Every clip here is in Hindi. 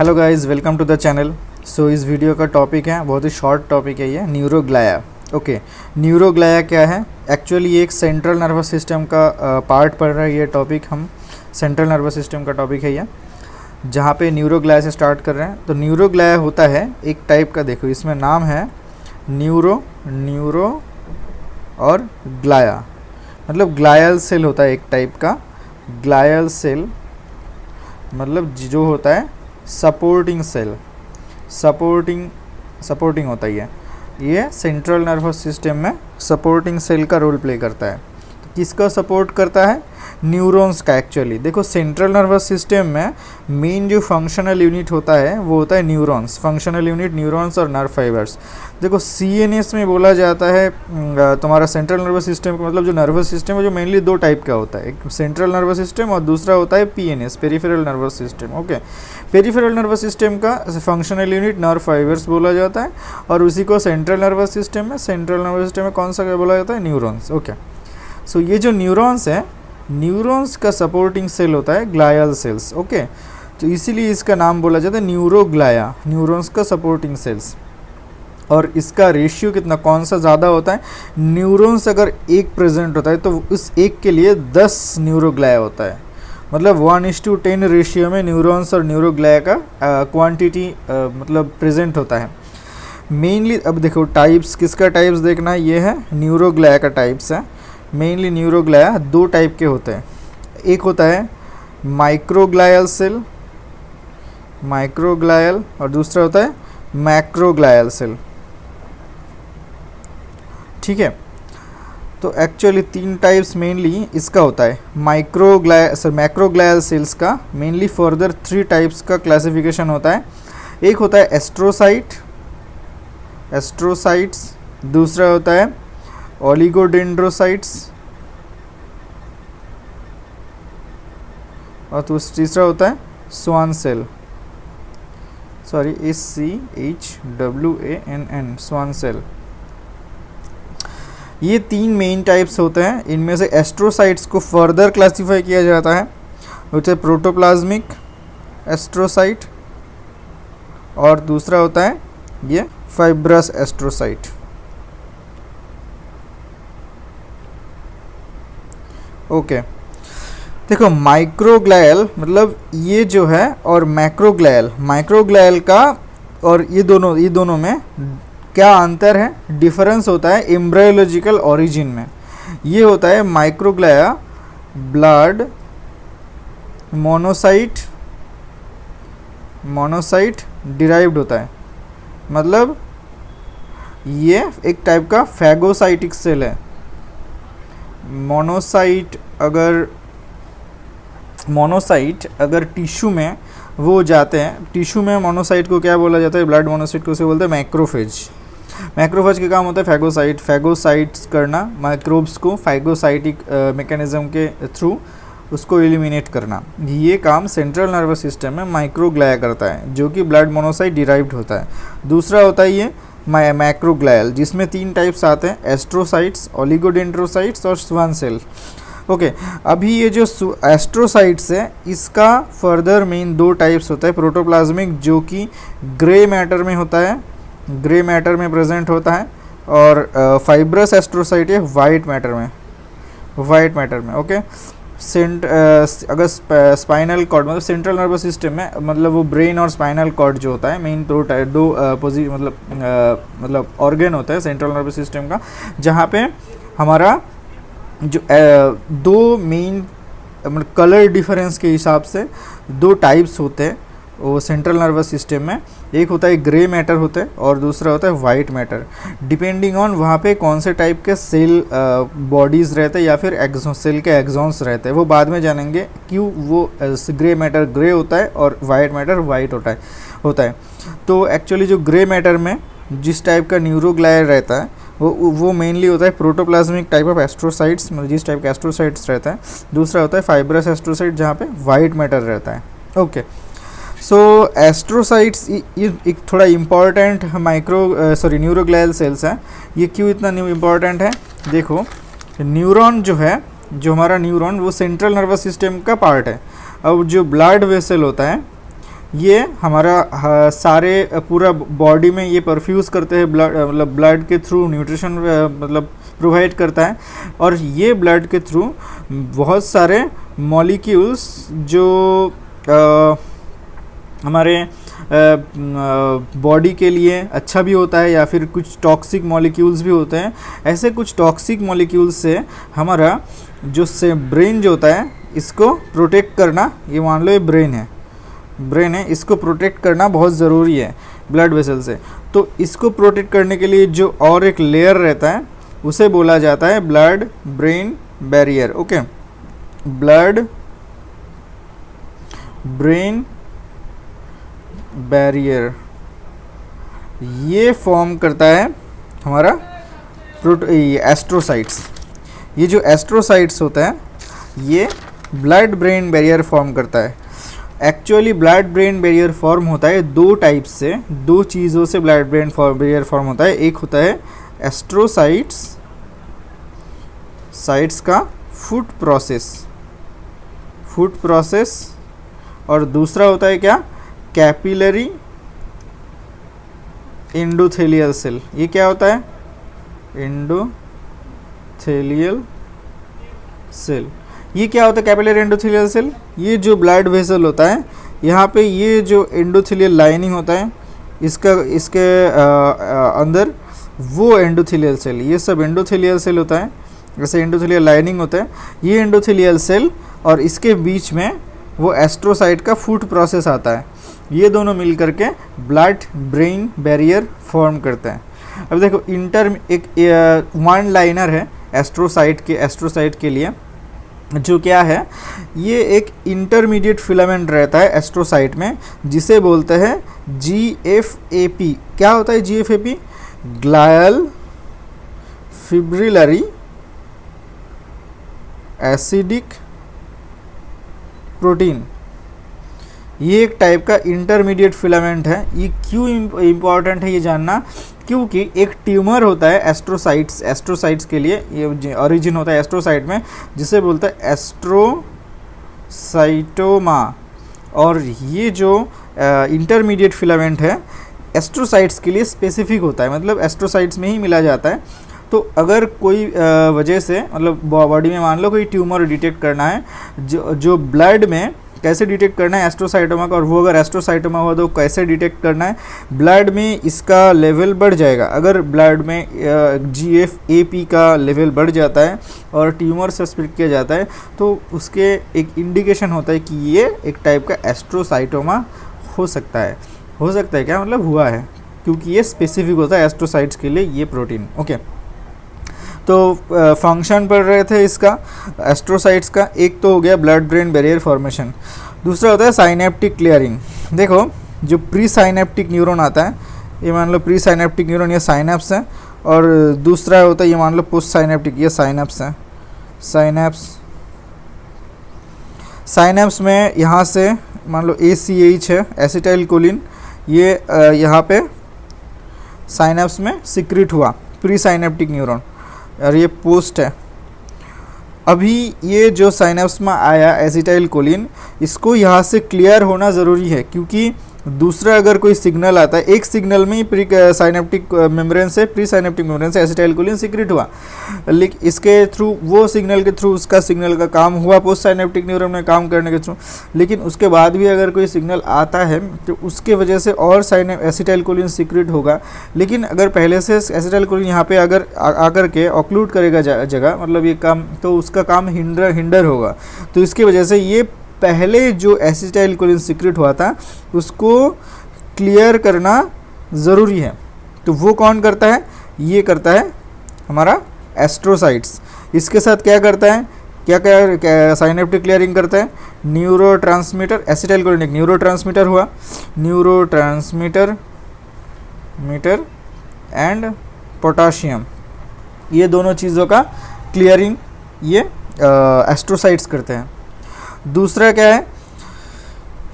Hello guys, welcome to the channel. So इस वीडियो का टॉपिक है, बहुत ही शॉर्ट टॉपिक है ये, न्यूरोग्लाया। ओके, न्यूरोग्लाया क्या है? एक्चुअली ये एक सेंट्रल नर्वस सिस्टम का पार्ट पढ़ रहा है ये टॉपिक। हम सेंट्रल नर्वस सिस्टम का टॉपिक है ये, जहाँ पे न्यूरोग्लाया से स्टार्ट कर रहे हैं। तो न्यूरोग्लाया होता है एक टाइप का, देखो इसमें नाम है न्यूरो और ग्लाया, मतलब ग्लायल सेल होता है एक टाइप का। ग्लायल सेल मतलब जो होता है सपोर्टिंग सेल, सपोर्टिंग होता है ये सेंट्रल नर्वस सिस्टम में सपोर्टिंग सेल का रोल प्ले करता है। तो किसका सपोर्ट करता है? न्यूरॉन्स का। एक्चुअली देखो, सेंट्रल नर्वस सिस्टम में मेन जो फंक्शनल यूनिट होता है वो होता है न्यूरॉन्स। फंक्शनल यूनिट न्यूरॉन्स और नर्व फाइबर्स। देखो सीएनएस में बोला जाता है तुम्हारा सेंट्रल नर्वस सिस्टम का, मतलब जो नर्वस सिस्टम है जो मेनली दो टाइप का होता है, एक सेंट्रल नर्वस सिस्टम और दूसरा होता है PNS, peripheral nervous system. Okay, peripheral nervous system का फंक्शनल यूनिट नर्व फाइबर्स बोला जाता है, और उसी को सेंट्रल नर्वस सिस्टम में कौन सा क्या बोला जाता है? न्यूरॉन्स। ओके, सो ये जो न्यूरॉन्स है, न्यूरॉन्स का सपोर्टिंग सेल होता है ग्लायल सेल्स। ओके, तो इसीलिए इसका नाम बोला जाता है न्यूरोग्लाया, न्यूरॉन्स का सपोर्टिंग सेल्स। और इसका रेशियो कितना, कौन सा ज़्यादा होता है? न्यूरॉन्स अगर एक प्रेजेंट होता है तो उस एक के लिए 10 न्यूरोग्लाया होता है, मतलब 1:10 रेशियो में न्यूरॉन्स और न्यूरोग्लाया का क्वांटिटी मतलब प्रेजेंट होता है मेनली। अब देखो टाइप्स, किसका टाइप्स देखना है, ये है न्यूरोग्लाया का टाइप्स है। मेनली न्यूरोग्लाया दो टाइप के होते हैं, एक होता है माइक्रोग्लायल सेल, माइक्रोग्लायल, और दूसरा होता है मैक्रोग्लायल सेल। ठीक है, तो एक्चुअली तीन टाइप्स मेनली इसका होता है। मैक्रोग्लायल सेल्स का मेनली फर्दर 3 टाइप्स का क्लासिफिकेशन होता है। एक होता है एस्ट्रोसाइट्स, दूसरा होता है ओलिगोडेंड्रोसाइट्स, और तीसरा होता है Schwann cell, sorry SCHWANN, Schwann cell. ये 3 मेन टाइप्स होते हैं। इनमें से एस्ट्रोसाइट्स को फर्दर क्लासिफाई किया जाता है, होता है प्रोटोप्लाज्मिक एस्ट्रोसाइट, और दूसरा होता है ये फाइब्रस एस्ट्रोसाइट। ओके, देखो माइक्रोग्लायल मतलब ये जो है, और मैक्रोग्लायल का, और ये दोनों में क्या अंतर है, डिफरेंस होता है एम्ब्रायोलॉजिकल ओरिजिन में। ये होता है माइक्रोग्लाया ब्लड मोनोसाइट डिराइव्ड होता है, मतलब ये एक टाइप का फैगोसाइटिक सेल है। मोनोसाइट अगर टिश्यू में वो जाते हैं, टिश्यू में मोनोसाइट को क्या बोला जाता है? ब्लड मोनोसाइट को उसे बोलते हैं मैक्रोफेज। मैक्रोफेज का काम होता है फैगोसाइट्स करना, माइक्रोब्स को फैगोसाइटिक मैकेनिज्म के थ्रू उसको एलिमिनेट करना। ये काम सेंट्रल नर्वस सिस्टम में माइक्रोग्लाया करता है, जो कि ब्लड मोनोसाइट डिराइव्ड होता है। दूसरा होता है ये मैक्रोग्लायल, जिसमें 3 टाइप्स आते हैं, एस्ट्रोसाइट्स, ओलिगोडेंड्रोसाइट्स और स्वान सेल। ओके, अभी ये जो एस्ट्रोसाइट्स है इसका फर्दर मेन 2 टाइप्स होता है। प्रोटोप्लाज्मिक जो कि ग्रे मैटर में होता है, ग्रे मैटर में प्रेजेंट होता है, और फाइब्रस एस्ट्रोसाइट है वाइट मैटर में। ओके, अगर स्पाइनल कॉर्ड मतलब सेंट्रल नर्वस सिस्टम में, मतलब वो ब्रेन और स्पाइनल कॉर्ड जो होता है, मेन दो मतलब ऑर्गन होता है सेंट्रल नर्वस सिस्टम का, जहाँ पे हमारा जो 2 मेन मतलब कलर डिफरेंस के हिसाब से 2 टाइप्स होते हैं वो सेंट्रल नर्वस सिस्टम में। एक होता है ग्रे मैटर होता है, और दूसरा होता है वाइट मैटर, डिपेंडिंग ऑन वहाँ पे कौन से टाइप के सेल बॉडीज़ रहते हैं या फिर सेल के एक्सॉन्स रहते हैं। वो बाद में जानेंगे क्यों वो ग्रे मैटर ग्रे होता है और वाइट मैटर वाइट होता है। तो एक्चुअली जो ग्रे मैटर में जिस टाइप का न्यूरोग्लाया रहता है वो मेनली होता है प्रोटोप्लाज्मिक टाइप ऑफ एस्ट्रोसाइट्स, मतलब जिस टाइप का एस्ट्रोसाइट्स रहता है। दूसरा होता है फाइब्रस एस्ट्रोसाइट, जहाँ पे वाइट मैटर रहता है। ओके, सो एस्ट्रोसाइट्स ये एक थोड़ा इम्पॉर्टेंट न्यूरोग्लायल सेल्स है। ये क्यों इतना इम्पॉर्टेंट है? देखो, न्यूरॉन जो है, जो हमारा न्यूरॉन वो सेंट्रल नर्वस सिस्टम का पार्ट है। अब जो ब्लड वेसल होता है, ये हमारा सारे पूरा बॉडी में ये परफ्यूज़ करते हैं ब्लड, मतलब ब्लड के थ्रू न्यूट्रिशन मतलब प्रोवाइड करता है। और ये ब्लड के थ्रू बहुत सारे मॉलिक्यूल्स जो हमारे बॉडी के लिए अच्छा भी होता है या फिर कुछ टॉक्सिक मॉलिक्यूल्स भी होते हैं। ऐसे कुछ टॉक्सिक मॉलिक्यूल्स से हमारा जो से ब्रेन जो होता है इसको प्रोटेक्ट करना, ये मान लो ये ब्रेन है, इसको प्रोटेक्ट करना बहुत ज़रूरी है ब्लड वेसल से। तो इसको प्रोटेक्ट करने के लिए जो और एक लेयर रहता है उसे बोला जाता है blood brain barrier. Okay, blood brain barrier ये फॉर्म करता है हमारा एस्ट्रोसाइट्स। ये जो एस्ट्रोसाइट्स होता है ये ब्लड ब्रेन बैरियर फॉर्म करता है। Actually blood brain barrier form होता है दो टाइप से, दो चीज़ों से ब्लड ब्रेन बैरियर फॉर्म होता है। एक होता है एस्ट्रोसाइट्स, साइट्स का फुट प्रोसेस, और दूसरा होता है क्या, कैपिलरी एंडोथेलियल सेल। ये क्या होता है, एंडोथेलियल सेल। ये क्या होता है कैपिलरी एंडोथेलियल सेल, ये जो ब्लड वेसल होता है यहाँ पे ये जो एंडोथेलियल लाइनिंग होता है इसके अंदर वो एंडोथेलियल सेल, ये सब एंडोथेलियल सेल होता है। जैसे एंडोथेलियल लाइनिंग होता है, ये एंडोथेलियल सेल और इसके बीच में वो एस्ट्रोसाइट का फुट प्रोसेस आता है। ये दोनों मिल करके ब्लड ब्रेन बैरियर फॉर्म करते हैं। अब देखो एक वन लाइनर है एस्ट्रोसाइट के लिए, जो क्या है, ये एक इंटरमीडिएट फिलामेंट रहता है एस्ट्रोसाइट में जिसे बोलते हैं GFAP। क्या होता है GFAP, ग्लायल फिब्रिलरी एसिडिक प्रोटीन। ये एक टाइप का इंटरमीडिएट फिलामेंट है। ये क्यों इम्पॉर्टेंट है ये जानना, क्योंकि एक ट्यूमर होता है एस्ट्रोसाइट्स के लिए, ये ओरिजिन होता है एस्ट्रोसाइट में जिसे बोलते हैं एस्ट्रोसाइटोमा। और ये जो इंटरमीडिएट फिलामेंट है एस्ट्रोसाइट्स के लिए स्पेसिफिक होता है, मतलब एस्ट्रोसाइट्स में ही मिला जाता है। तो अगर कोई वजह से मतलब बॉडी में मान लो कोई ट्यूमर डिटेक्ट करना है, जो ब्लड में कैसे डिटेक्ट करना है एस्ट्रोसाइटोमा का, और वो अगर एस्ट्रोसाइटोमा हुआ तो कैसे डिटेक्ट करना है, ब्लड में इसका लेवल बढ़ जाएगा। अगर ब्लड में GFAP का लेवल बढ़ जाता है और ट्यूमर सस्पेक्ट किया जाता है तो उसके एक इंडिकेशन होता है कि ये एक टाइप का एस्ट्रोसाइटोमा हो सकता है। क्या मतलब हुआ है, क्योंकि ये स्पेसिफिक होता है एस्ट्रोसाइट्स के लिए ये प्रोटीन। ओके, तो फंक्शन पढ़ रहे थे इसका एस्ट्रोसाइट्स का। एक तो हो गया ब्लड ब्रेन बैरियर फॉर्मेशन, दूसरा होता है साइनेप्टिक क्लियरिंग। देखो जो प्री साइनेप्टिक न्यूरॉन आता है, ये मान लो प्री साइनेप्टिक न्यूरॉन, ये साइनेप्स है, और दूसरा होता है ये मान लो पोस्ट साइनेप्टिक, ये साइनेप्स है। साइनेप्स में यहाँ से मान लो ACH है, एसिटाइल कोलिन, ये यहाँ पे साइनेप्स में सिक्रीट हुआ प्री साइनेप्टिक न्यूरॉन, और ये पोस्ट है। अभी ये जो साइनेप्स में आया एसिटाइल कोलिन, इसको यहाँ से क्लियर होना ज़रूरी है, क्योंकि दूसरा अगर कोई सिग्नल आता है, एक सिग्नल में ही प्री साइनेप्टिक मेम्ब्रेन से एसिटाइल कोलिन सिक्रेट हुआ, लेकिन इसके थ्रू वो सिग्नल के थ्रू उसका सिग्नल का काम हुआ पोस्ट साइनेप्टिक न्यूरॉन में काम करने के थ्रू। लेकिन उसके बाद भी अगर कोई सिग्नल आता है तो उसके वजह से और एसिटाइल कोलिन सिक्रेट होगा। लेकिन अगर पहले से एसिटाइल कोलिन यहाँ पे अगर आकर के ऑक्लूड करेगा जगह, मतलब ये काम, तो उसका काम हिंडर होगा। तो इसकी वजह से ये पहले जो एसिटाइल कोलिन सिक्रेट हुआ था उसको क्लियर करना ज़रूरी है। तो वो कौन करता है, ये करता है हमारा एस्ट्रोसाइट्स। इसके साथ क्या करता है, क्या साइनेप्टिक क्लियरिंग करता है, न्यूरोट्रांसमीटर, एसिटाइल कोलिन एक न्यूरोट्रांसमीटर हुआ, न्यूरोट्रांसमीटर एंड पोटाशियम, ये दोनों चीज़ों का क्लियरिंग ये एस्ट्रोसाइट्स करते हैं। दूसरा क्या है,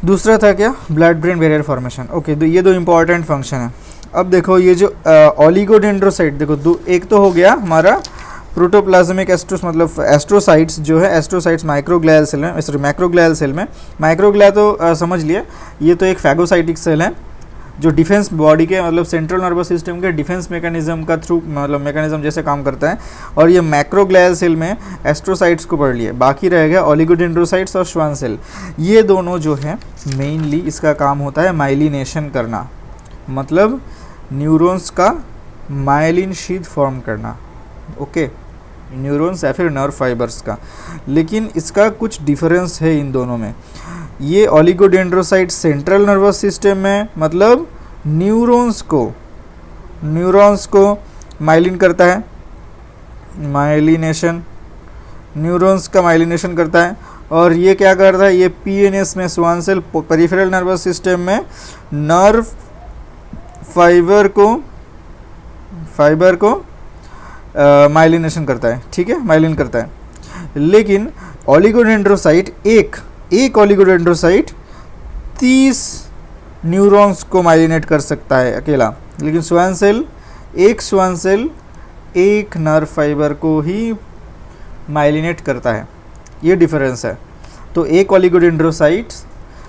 दूसरा था क्या, blood brain barrier formation. Okay, तो ये दो इंपॉर्टेंट फंक्शन है। अब देखो ये जो ओलिगोडेंड्रोसाइट, देखो एक तो हो गया हमारा प्रोटोप्लाज्मिक मतलब एस्ट्रोसाइट्स जो है, एस्ट्रोसाइट्स माइक्रोग्लियल सेल में, सॉरी मैक्रोग्लियल सेल में। माइक्रोग्लिया तो समझ लिए, ये तो एक फैगोसाइटिक सेल है जो डिफेंस बॉडी के मतलब सेंट्रल नर्वस सिस्टम के डिफेंस मैकेनिज्म का थ्रू मतलब मैकेनिज्म जैसे काम करता है। और ये मैक्रोग्लियल सेल में एस्ट्रोसाइट्स को पढ़ लिए, बाकी रह गया ओलिगोडेंड्रोसाइट्स और श्वान सेल। ये दोनों जो है मेनली इसका काम होता है माइलिनेशन करना, मतलब न्यूरॉन्स का माइलिन शीथ फॉर्म करना, ओके, न्यूरॉन्स या फिर नर्व फाइबर्स का। लेकिन इसका कुछ डिफरेंस है इन दोनों में। ये ओलिगोडेंड्रोसाइट सेंट्रल नर्वस सिस्टम में मतलब न्यूरॉन्स को माइलिन करता है, माइलिनेशन, न्यूरॉन्स का माइलिनेशन करता है। और ये क्या करता है, ये पीएनएस में Schwann cell peripheral nervous system में नर्व फाइबर को माइलिनेशन करता है, ठीक है, माइलिन करता है। लेकिन ओलिगोडेंड्रोसाइट एक ओलिगोडेंड्रोसाइट 30 न्यूरॉन्स को माइलिनेट कर सकता है अकेला, लेकिन श्वान सेल एक नर्व फाइबर को ही माइलिनेट करता है। ये डिफरेंस है। तो एक ओलिगोडेंड्रोसाइट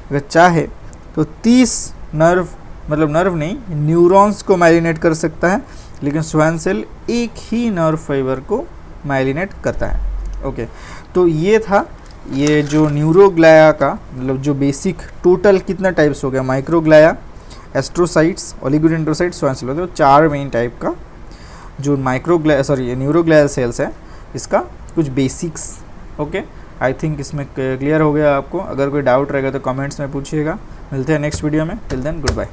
अगर चाहे तो 30 न्यूरॉन्स को माइलिनेट कर सकता है, लेकिन श्वान सेल एक ही नर्व फाइबर को माइलिनेट करता है, ओके। तो ये था ये जो न्यूरोग्लाया का मतलब जो बेसिक टोटल कितना टाइप्स हो गया, माइक्रोग्लाया, एस्ट्रोसाइट्स, ओलिगोडेंड्रोसाइट्स, श्वान सेल होते हैं। 4 मेन टाइप का जो न्यूरोग्लायल सेल्स है, इसका कुछ बेसिक्स, ओके। आई थिंक इसमें क्लियर हो गया आपको। अगर कोई डाउट रहेगा तो कमेंट्स में पूछिएगा। मिलते हैं नेक्स्ट वीडियो में। Till then good bye.